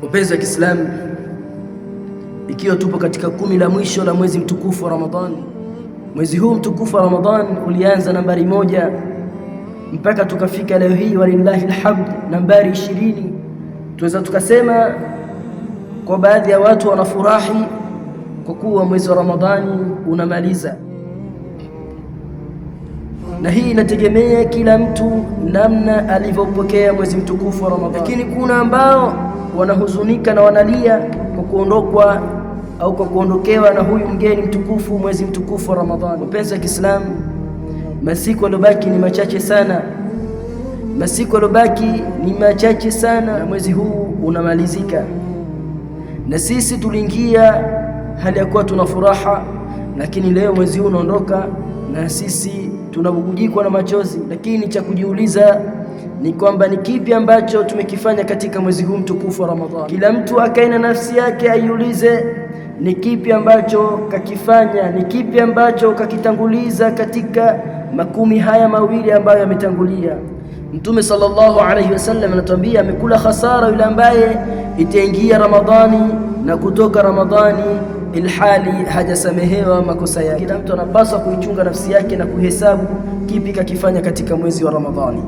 Wapenzi wa Kiislamu, ikiwa tupo katika 10 la mwisho la mwezi mtukufu wa Ramadhani. Mwezi huu mtukufu wa Ramadhani ulianza nambari 1 mpaka tukafika leo hii walillahi alhamd nambari 20. Tuweza tukasema kwa baadhi ya watu wanafurahi kwa kuwa mwezi wa Ramadhani unamaliza, na hii inategemea kila mtu namna alivyopokea mwezi mtukufu wa Ramadhani. Lakini kuna ambao wanahuzunika na wanalia kwa kuondokwa au kwa kuondokewa na huyu mgeni mtukufu, mwezi mtukufu wa Ramadhani. Wapenzi wa Kiislamu, masiku yaliyobaki ni machache sana, masiku yaliyobaki ni machache sana, na mwezi huu unamalizika. Na sisi tuliingia hali ya kuwa tuna furaha, lakini leo mwezi huu unaondoka na sisi tunabubujikwa na machozi. Lakini cha kujiuliza ni kwamba ni kipi ambacho tumekifanya katika mwezi huu mtukufu wa Ramadhani. Kila mtu akae na nafsi yake aiulize ni kipi ambacho kakifanya, ni kipi ambacho kakitanguliza katika makumi haya mawili ambayo yametangulia. Mtume sallallahu alayhi wasallam anatuambia amekula hasara yule ambaye itaingia Ramadhani na kutoka Ramadhani ilhali hajasamehewa makosa yake. Kila mtu anapaswa kuichunga nafsi yake na kuhesabu kipi kakifanya katika mwezi wa Ramadhani.